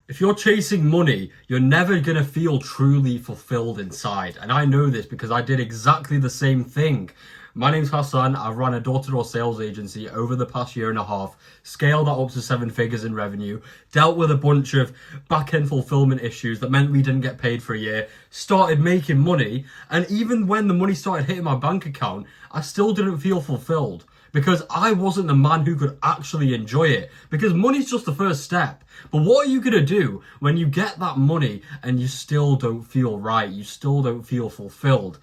If you're chasing money, you're never going to feel truly fulfilled inside. And I know this because I did exactly the same thing. My name's Hassan. I've run a door-to-door sales agency over the past year and a half, scaled that up to 7 figures in revenue, dealt with a bunch of back-end fulfillment issues that meant we didn't get paid for a year, started making money, and even when the money started hitting my bank account, I still didn't feel fulfilled because I wasn't the man who could actually enjoy it. Because money's just the first step. But what are you going to do when you get that money and you still don't feel right? You still don't feel fulfilled?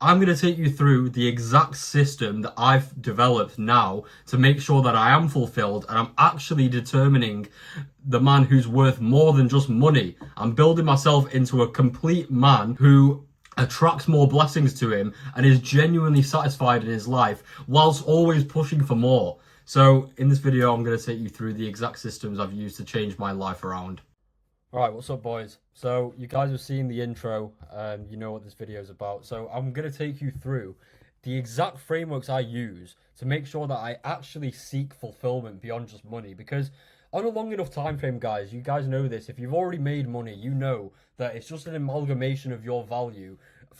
I'm going to take you through the exact system that I've developed now to make sure that I am fulfilled and I'm actually determining the man who's worth more than just money. I'm building myself into a complete man who attracts more blessings to him and is genuinely satisfied in his life whilst always pushing for more. So in this video, I'm going to take you through the exact systems I've used to change my life around. All right, what's up, boys? So you guys have seen the intro and you know what this video is about. So I'm going to take you through the exact frameworks I use to make sure that I actually seek fulfillment beyond just money. Because on a long enough time frame, guys, you guys know this. If you've already made money, you know that it's just an amalgamation of your value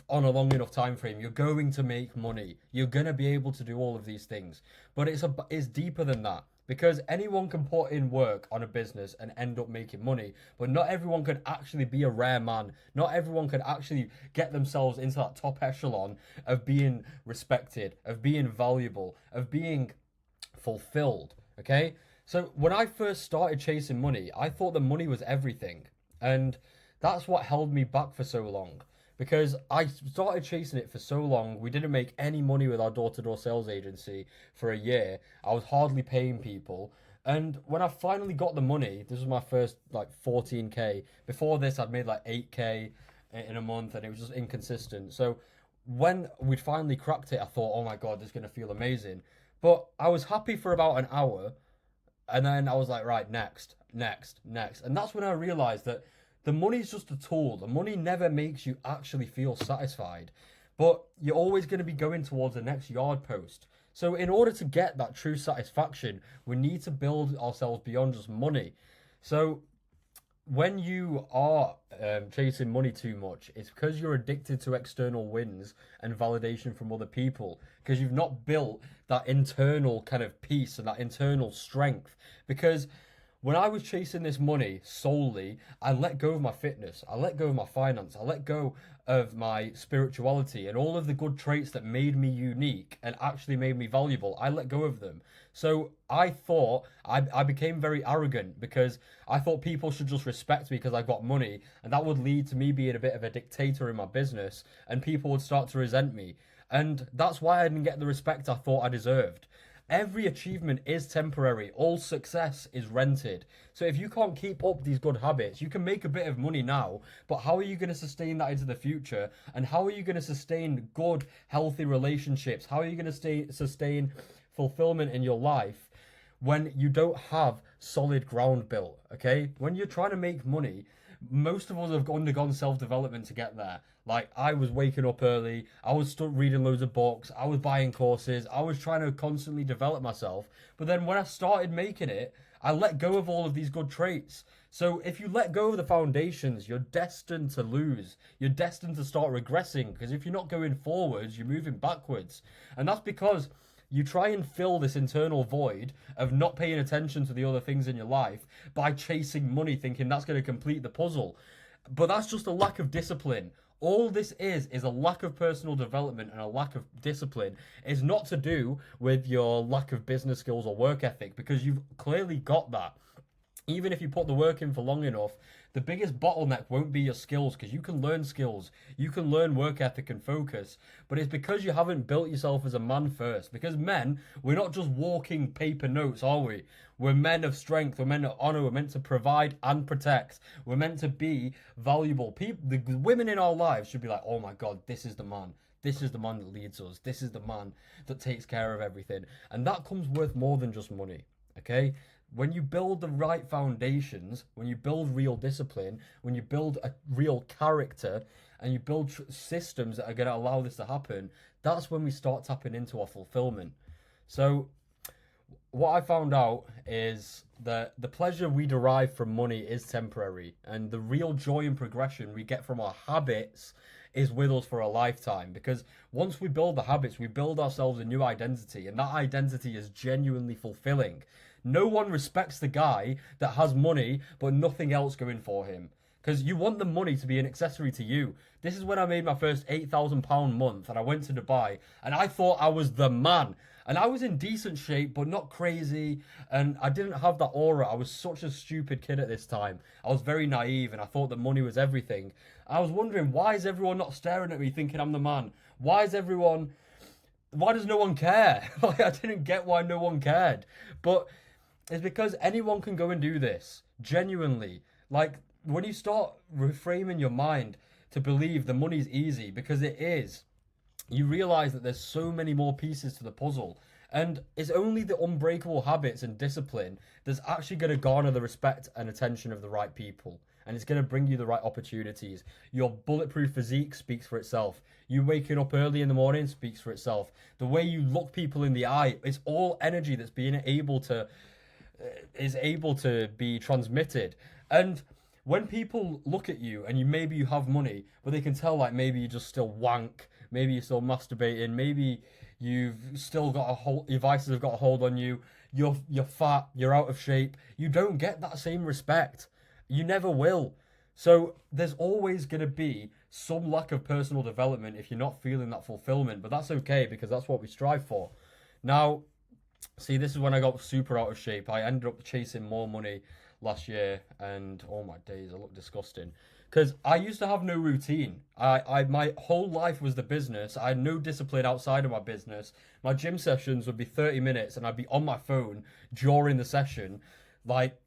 on a long enough time frame. You're going to make money. You're going to be able to do all of these things. But it's deeper than that. Because anyone can put in work on a business and end up making money, but not everyone can actually be a rare man. Not everyone can actually get themselves into that top echelon of being respected, of being valuable, of being fulfilled. Okay? So when I first started chasing money, I thought that money was everything. And that's what held me back for so long. Because I started chasing it for so long, we didn't make any money with our door-to-door sales agency for a year. I was hardly paying people. And when I finally got the money, this was my first like 14K. Before this, I'd made like 8K in a month and it was just inconsistent. So when we'd finally cracked it, I thought, oh my God, this is going to feel amazing. But I was happy for about an hour. And then I was like, right, next. And that's when I realized that the money's just a tool. The money never makes you actually feel satisfied, but you're always going to be going towards the next yard post. So in order to get that true satisfaction, we need to build ourselves beyond just money. So when you are chasing money too much, it's because you're addicted to external wins and validation from other people, because you've not built that internal kind of peace and that internal strength. Because when I was chasing this money solely, I let go of my fitness, I let go of my finance, I let go of my spirituality and all of the good traits that made me unique and actually made me valuable. I let go of them. So I thought I became very arrogant because I thought people should just respect me because I got money, and that would lead to me being a bit of a dictator in my business and people would start to resent me. And that's why I didn't get the respect I thought I deserved. Every achievement is temporary. All success is rented. So if you can't keep up these good habits, you can make a bit of money now, but how are you going to sustain that into the future? And how are you going to sustain good, healthy relationships? How are you going to sustain fulfillment in your life when you don't have solid ground built? Okay? When you're trying to make money, most of us have undergone self-development to get there. Like, I was waking up early, I was reading loads of books, I was buying courses, I was trying to constantly develop myself. But then when I started making it, I let go of all of these good traits. So if you let go of the foundations, you're destined to lose. You're destined to start regressing, because if you're not going forwards, you're moving backwards. And that's because you try and fill this internal void of not paying attention to the other things in your life by chasing money, thinking that's going to complete the puzzle. But that's just a lack of discipline. All this is a lack of personal development and a lack of discipline. It's not to do with your lack of business skills or work ethic, because you've clearly got that. Even if you put the work in for long enough, the biggest bottleneck won't be your skills, because you can learn skills, you can learn work ethic and focus, but it's because you haven't built yourself as a man first. Because men, we're not just walking paper notes, are we? We're men of strength, we're men of honor, we're meant to provide and protect, we're meant to be valuable. The women in our lives should be like, oh my God, this is the man. This is the man that leads us. This is the man that takes care of everything. And that comes worth more than just money, okay? When you build the right foundations, when you build real discipline, when you build a real character, and you build systems that are going to allow this to happen, that's when we start tapping into our fulfillment. So what I found out is that the pleasure we derive from money is temporary, and the real joy and progression we get from our habits is with us for a lifetime. Because once we build the habits, we build ourselves a new identity, and that identity is genuinely fulfilling. No one respects the guy that has money but nothing else going for him. Because you want the money to be an accessory to you. This is when I made my first £8,000 month and I went to Dubai and I thought I was the man. And I was in decent shape, but not crazy. And I didn't have that aura. I was such a stupid kid at this time. I was very naive and I thought that money was everything. I was wondering, why is everyone not staring at me thinking I'm the man? Why does no one care? Like, I didn't get why no one cared. But it's because anyone can go and do this. Genuinely. Like, when you start reframing your mind to believe the money's easy, because it is, you realize that there's so many more pieces to the puzzle. And it's only the unbreakable habits and discipline that's actually going to garner the respect and attention of the right people. And it's going to bring you the right opportunities. Your bulletproof physique speaks for itself. You waking up early in the morning speaks for itself. The way you look people in the eye, it's all energy that's able to be transmitted. And when people look at you and maybe you have money, but they can tell, like, maybe you just still wank, maybe you're still masturbating, maybe you've still got your vices have got a hold on you, you're fat, you're out of shape, you don't get that same respect. You never will. So there's always going to be some lack of personal development if you're not feeling that fulfillment, but that's okay because that's what we strive for. Now, see, this is when I got super out of shape. I ended up chasing more money last year, and oh my days, I look disgusting. Because I used to have no routine. My whole life was the business. I had no discipline outside of my business. My gym sessions would be 30 minutes, and I'd be on my phone during the session, like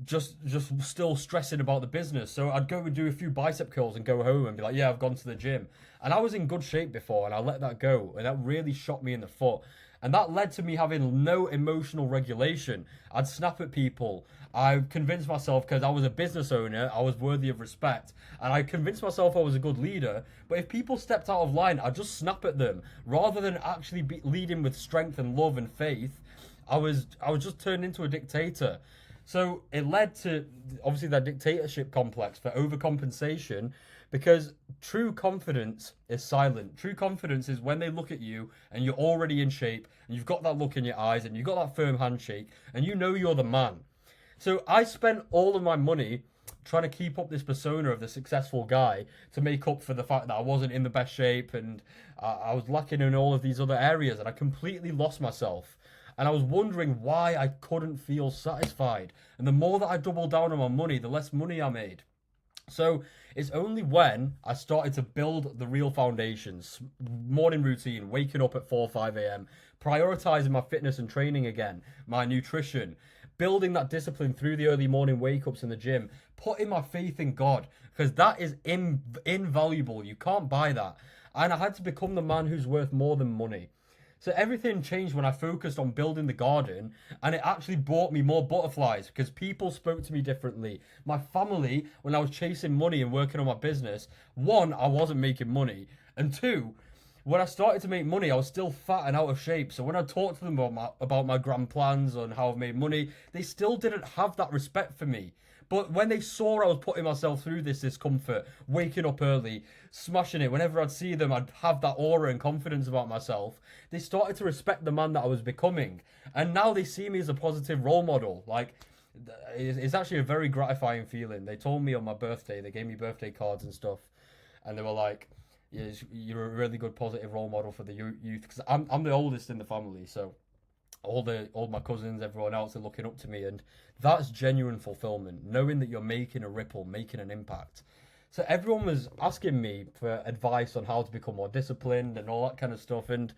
just still stressing about the business. So I'd go and do a few bicep curls and go home and be like, yeah, I've gone to the gym. And I was in good shape before, and I let that go, and that really shot me in the foot. And that led to me having no emotional regulation. I'd snap at people. I convinced myself, because I was a business owner, I was worthy of respect. And I convinced myself I was a good leader. But if people stepped out of line, I'd just snap at them. Rather than actually leading with strength and love and faith, I was just turned into a dictator. So it led to, obviously, that dictatorship complex for overcompensation, because true confidence is silent. True confidence is when they look at you and you're already in shape and you've got that look in your eyes and you've got that firm handshake and you know you're the man. So I spent all of my money trying to keep up this persona of the successful guy to make up for the fact that I wasn't in the best shape and I was lacking in all of these other areas, and I completely lost myself. And I was wondering why I couldn't feel satisfied. And the more that I doubled down on my money, the less money I made. So it's only when I started to build the real foundations, morning routine, waking up at 4 or 5 a.m., prioritizing my fitness and training again, my nutrition, building that discipline through the early morning wake-ups in the gym, putting my faith in God, because that is invaluable. You can't buy that. And I had to become the man who's worth more than money. So everything changed when I focused on building the garden, and it actually brought me more butterflies because people spoke to me differently. My family, when I was chasing money and working on my business, one, I wasn't making money, and two, when I started to make money, I was still fat and out of shape. So when I talked to them about my grand plans and how I've made money, they still didn't have that respect for me. But when they saw I was putting myself through this discomfort, waking up early, smashing it, whenever I'd see them, I'd have that aura and confidence about myself. They started to respect the man that I was becoming. And now they see me as a positive role model. Like, it's actually a very gratifying feeling. They told me on my birthday, they gave me birthday cards and stuff. And they were like, yeah, you're a really good positive role model for the youth. Because I'm the oldest in the family, so all my cousins, everyone else are looking up to me, and that's genuine fulfillment, knowing that you're making a ripple, making an impact. So everyone was asking me for advice on how to become more disciplined and all that kind of stuff, and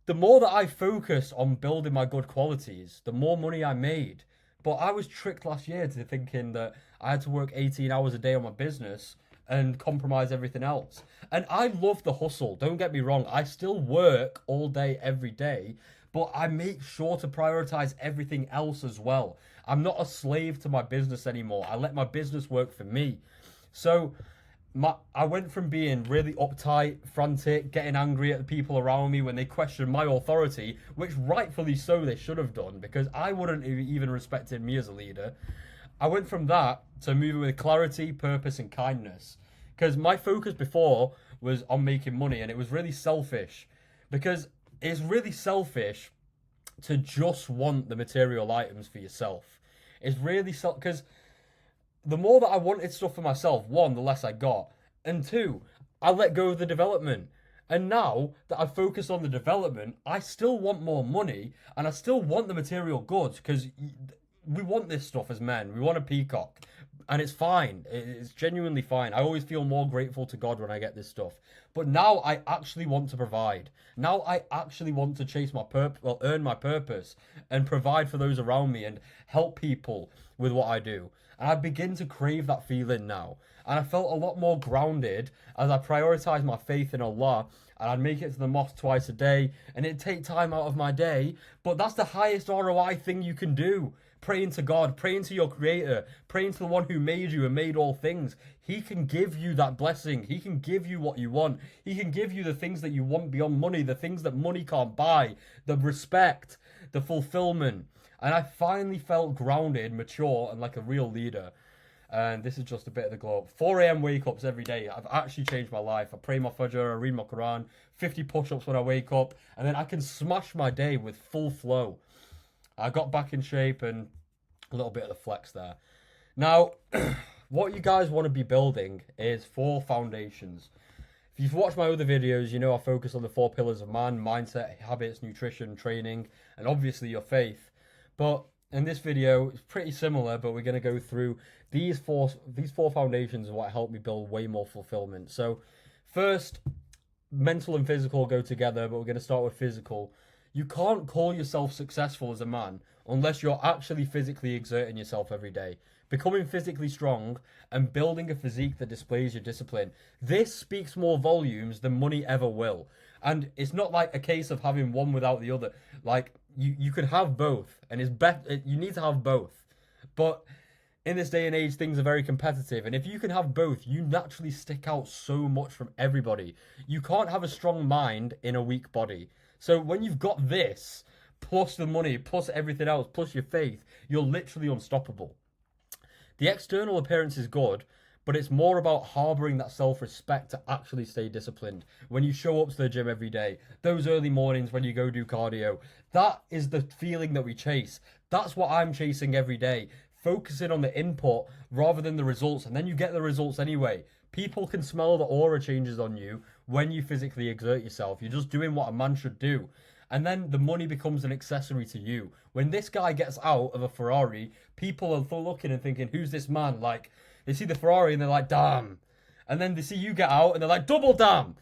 the more that I focused on building my good qualities, the more money I made. But I was tricked last year to thinking that I had to work 18 hours a day on my business and compromise everything else. And I love the hustle, don't get me wrong, I still work all day every day, but I make sure to prioritize everything else as well. I'm not a slave to my business anymore. I let my business work for me. So I went from being really uptight, frantic, getting angry at the people around me when they questioned my authority, which rightfully so they should have done, because I wouldn't have even respected me as a leader. I went from that to moving with clarity, purpose, and kindness. Because my focus before was on making money, and it was really selfish. Because it's really selfish to just want the material items for yourself. It's really because the more that I wanted stuff for myself, one, the less I got, and two, I let go of the development. And now that I've focused on the development, I still want more money and I still want the material goods, because we want this stuff as men. We want a peacock. And it's fine. It's genuinely fine. I always feel more grateful to God when I get this stuff. But now I actually want to provide. Now I actually want to chase my earn my purpose and provide for those around me and help people with what I do. And I begin to crave that feeling now. And I felt a lot more grounded as I prioritized my faith in Allah. And I'd make it to the mosque twice a day. And it'd take time out of my day. But that's the highest ROI thing you can do. Praying to God, praying to your creator, praying to the one who made you and made all things. He can give you that blessing. He can give you what you want. He can give you the things that you want beyond money, the things that money can't buy, the respect, the fulfillment. And I finally felt grounded, mature, and like a real leader. And this is just a bit of the glow up. 4 a.m. wake ups every day. I've actually changed my life. I pray my Fajr, I read my Quran, 50 push-ups when I wake up, and then I can smash my day with full flow. I got back in shape and a little bit of the flex there. Now, what you guys want to be building is 4 foundations. If you've watched my other videos, you know I focus on the 4 pillars of man: mindset, habits, nutrition, training, and obviously your faith. But in this video, it's pretty similar, but we're going to go through these four foundations and what helped me build way more fulfillment. So first, mental and physical go together, but we're going to start with physical. You can't call yourself successful as a man unless you're actually physically exerting yourself every day, becoming physically strong and building a physique that displays your discipline. This speaks more volumes than money ever will. And it's not like a case of having one without the other. Like, you could have both, and you need to have both. But in this day and age, things are very competitive, and if you can have both, you naturally stick out so much from everybody. You can't have a strong mind in a weak body. So when you've got this, plus the money, plus everything else, plus your faith, you're literally unstoppable. The external appearance is good, but it's more about harboring that self-respect to actually stay disciplined. When you show up to the gym every day, those early mornings when you go do cardio, that is the feeling that we chase. That's what I'm chasing every day. Focusing on the input rather than the results, and then you get the results anyway. People can smell the aura changes on you when you physically exert yourself. You're just doing what a man should do. And then the money becomes an accessory to you. When this guy gets out of a Ferrari, people are looking and thinking, who's this man? Like, they see the Ferrari and they're like, damn. And then they see you get out and they're like, double damn.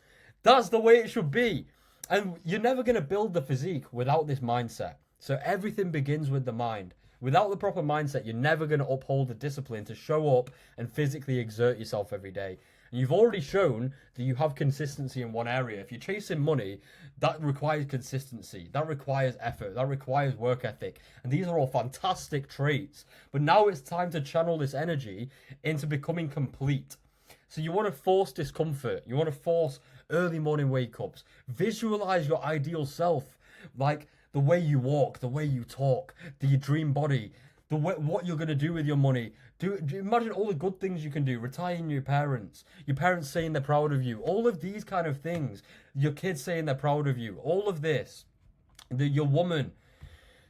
That's the way it should be. And you're never going to build the physique without this mindset. So everything begins with the mind. Without the proper mindset, you're never going to uphold the discipline to show up and physically exert yourself every day. And you've already shown that you have consistency in one area. If you're chasing money, that requires consistency. That requires effort. That requires work ethic. And these are all fantastic traits. But now it's time to channel this energy into becoming complete. So you want to force discomfort. You want to force early morning wake-ups. Visualize your ideal self. Like, the way you walk, the way you talk, your dream body, what you're going to do with your money. Imagine all the good things you can do. Retiring your parents saying they're proud of you. All of these kind of things. Your kids saying they're proud of you. All of this. Your woman.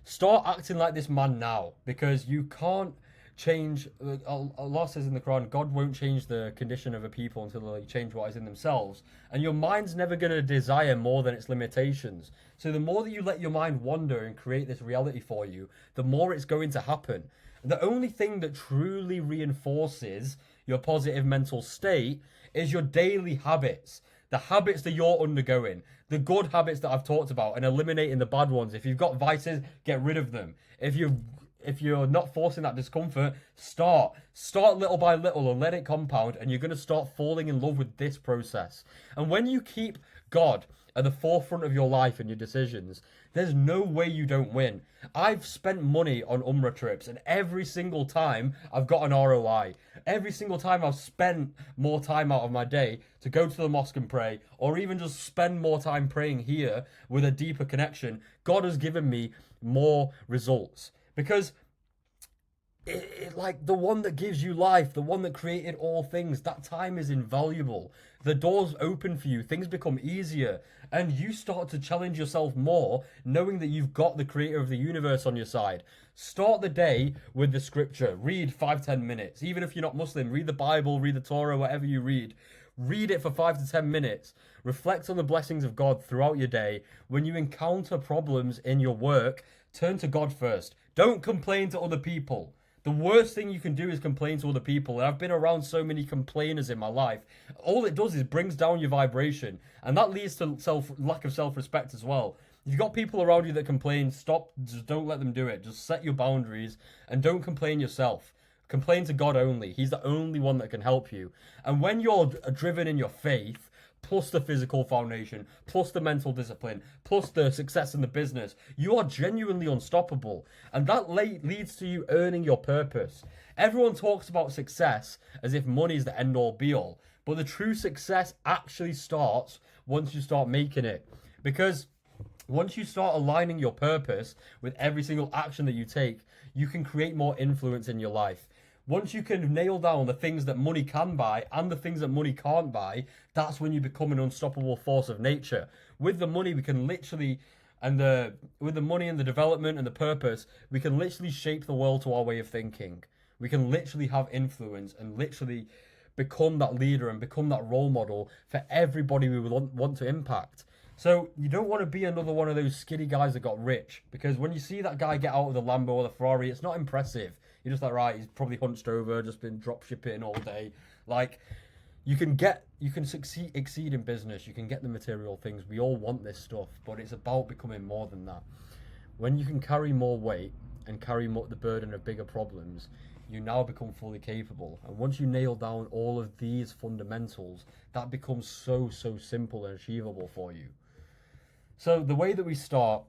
Start acting like this man now, because you can't change. Allah says in the Quran, God won't change the condition of a people until they change what is in themselves. And your mind's never going to desire more than its limitations. So the more that you let your mind wander and create this reality for you, the more it's going to happen. The only thing that truly reinforces your positive mental state is your daily habits. The habits that you're undergoing, the good habits that I've talked about, and eliminating the bad ones. If you've got vices, get rid of them. If you're not forcing that discomfort, start little by little and let it compound, and you're going to start falling in love with this process. And when you keep God at the forefront of your life and your decisions, There's no way you don't win. I've spent money on Umrah trips, and every single time I've got an ROI. Every single time I've spent more time out of my day to go to the mosque and pray, or even just spend more time praying here with a deeper connection, God has given me more results. Because like the one that gives you life, the one that created all things, that time is invaluable. The doors open for you, things become easier, and you start to challenge yourself more, knowing that you've got the creator of the universe on your side. Start the day with the scripture. Read 5-10 minutes. Even if you're not Muslim, read the Bible, read the Torah, whatever you read. Read it for 5 to 10 minutes. Reflect on the blessings of God throughout your day. When you encounter problems in your work, turn to God first. Don't complain to other people. The worst thing you can do is complain to other people. And I've been around so many complainers in my life. All it does is brings down your vibration. And that leads to lack of self-respect as well. If you've got people around you that complain, stop. Just don't let them do it. Just set your boundaries and don't complain yourself. Complain to God only. He's the only one that can help you. And when you're driven in your faith, plus the physical foundation, plus the mental discipline, plus the success in the business, you are genuinely unstoppable. And that leads to you earning your purpose. Everyone talks about success as if money is the end-all be-all. But the true success actually starts once you start making it. Because once you start aligning your purpose with every single action that you take, you can create more influence in your life. Once you can nail down the things that money can buy and the things that money can't buy, that's when you become an unstoppable force of nature. With the money, we can literally, with the money and the development and the purpose, we can literally shape the world to our way of thinking. We can literally have influence and literally become that leader and become that role model for everybody we want to impact. So you don't want to be another one of those skinny guys that got rich, because when you see that guy get out of the Lambo or the Ferrari, it's not impressive. You're just like, right, he's probably hunched over, just been drop shipping all day. Like, you can exceed in business. You can get the material things. We all want this stuff, but it's about becoming more than that. When you can carry more weight and carry the burden of bigger problems, you now become fully capable. And once you nail down all of these fundamentals, that becomes so simple and achievable for you. So the way that we start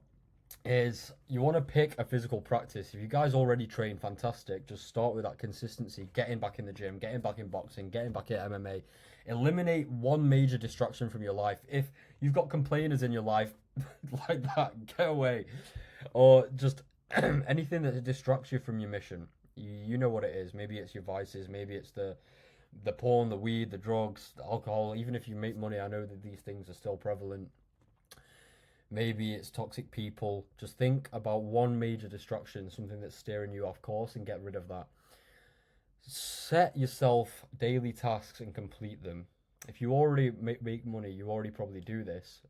is you want to pick a physical practice. If you guys already train, fantastic. Just start with that consistency, getting back in the gym, getting back in boxing, getting back at MMA. Eliminate one major distraction from your life. If you've got complainers in your life like that, get away. Or just anything that distracts you from your mission. You know what it is. Maybe it's your vices, maybe it's the porn, the weed, the drugs, the alcohol. Even if you make money, I know that these things are still prevalent. Maybe it's toxic people. Just think about one major distraction, something that's steering you off course, and get rid of that. Set yourself daily tasks and complete them. If you already make money, you already probably do this.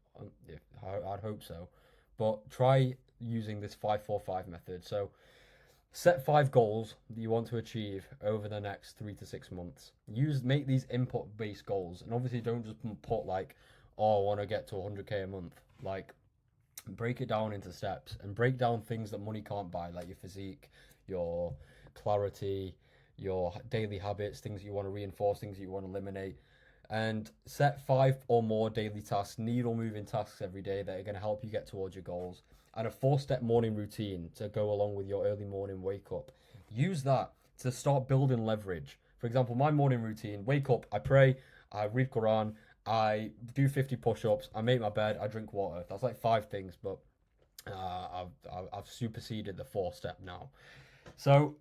I'd hope so. But try using this 5-4-5 method. So set 5 goals that you want to achieve over the next 3 to 6 months. Make these input-based goals. And obviously don't just put like, oh, I want to get to 100k a month. Like, break it down into steps and break down things that money can't buy, like your physique, your clarity, your daily habits, things you want to reinforce, things you want to eliminate. And set 5 or more daily tasks, needle moving tasks every day that are going to help you get towards your goals. And a 4-step morning routine to go along with your early morning wake up. Use that to start building leverage. For example, my morning routine: wake up, I pray, I read Quran, I do 50 push-ups, I make my bed, I drink water. That's like 5 things, but I've superseded the 4-step now. So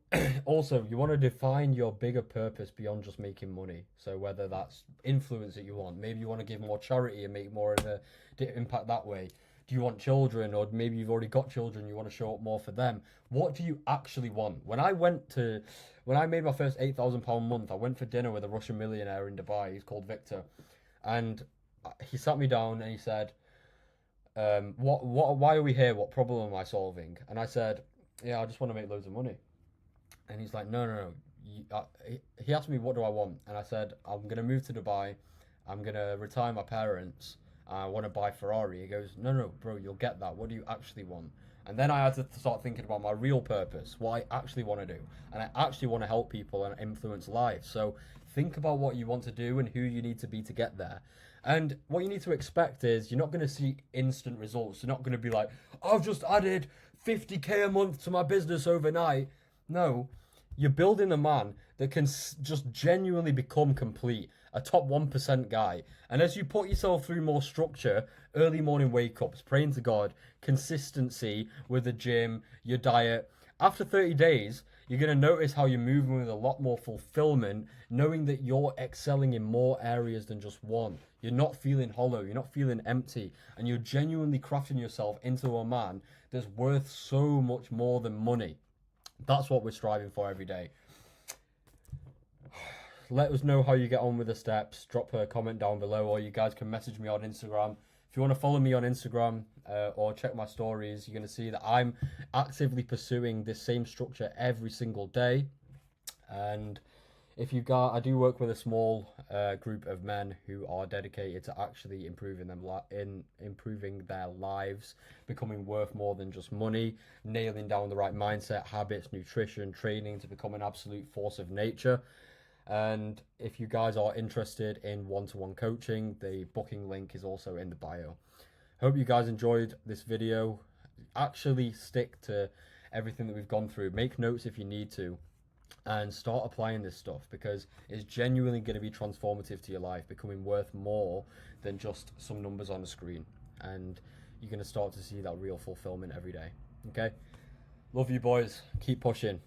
also, you want to define your bigger purpose beyond just making money. So whether that's influence that you want, maybe you want to give more charity and make more of an impact that way. Do you want children, or maybe you've already got children, you want to show up more for them? What do you actually want? When I made my first £8,000 month, I went for dinner with a Russian millionaire in Dubai. He's called Victor. And he sat me down and he said, why are we here? What problem am I solving? And I said, yeah, I just want to make loads of money. And he's like, no. He asked me, what do I want? And I said, I'm going to move to Dubai. I'm going to retire my parents. I want to buy Ferrari. He goes, no, bro, you'll get that. What do you actually want? And then I had to start thinking about my real purpose, what I actually want to do. And I actually want to help people and influence lives. So think about what you want to do and who you need to be to get there. And what you need to expect is you're not going to see instant results. You're not going to be like, I've just added 50k a month to my business overnight. No, you're building a man that can just genuinely become complete, a top 1% guy. And as you put yourself through more structure, early morning wake ups, praying to God, consistency with the gym, your diet, after 30 days, you're going to notice how you're moving with a lot more fulfillment, knowing that you're excelling in more areas than just one. You're not feeling hollow, you're not feeling empty, and you're genuinely crafting yourself into a man that's worth so much more than money. That's what we're striving for every day. Let us know how you get on with the steps. Drop a comment down below, or you guys can message me on Instagram. If you want to follow me on Instagram or check my stories, you're going to see that I'm actively pursuing this same structure every single day. And if you got, I do work with a small group of men who are dedicated to actually improving their lives, becoming worth more than just money, nailing down the right mindset, habits, nutrition, training to become an absolute force of nature. And if you guys are interested in one-to-one coaching, the booking link is also in the bio. Hope you guys enjoyed this video. Actually stick to everything that we've gone through. Make notes if you need to, and start applying this stuff, because it's genuinely going to be transformative to your life, becoming worth more than just some numbers on the screen. And you're going to start to see that real fulfillment every day. Okay? Love you boys. Keep pushing.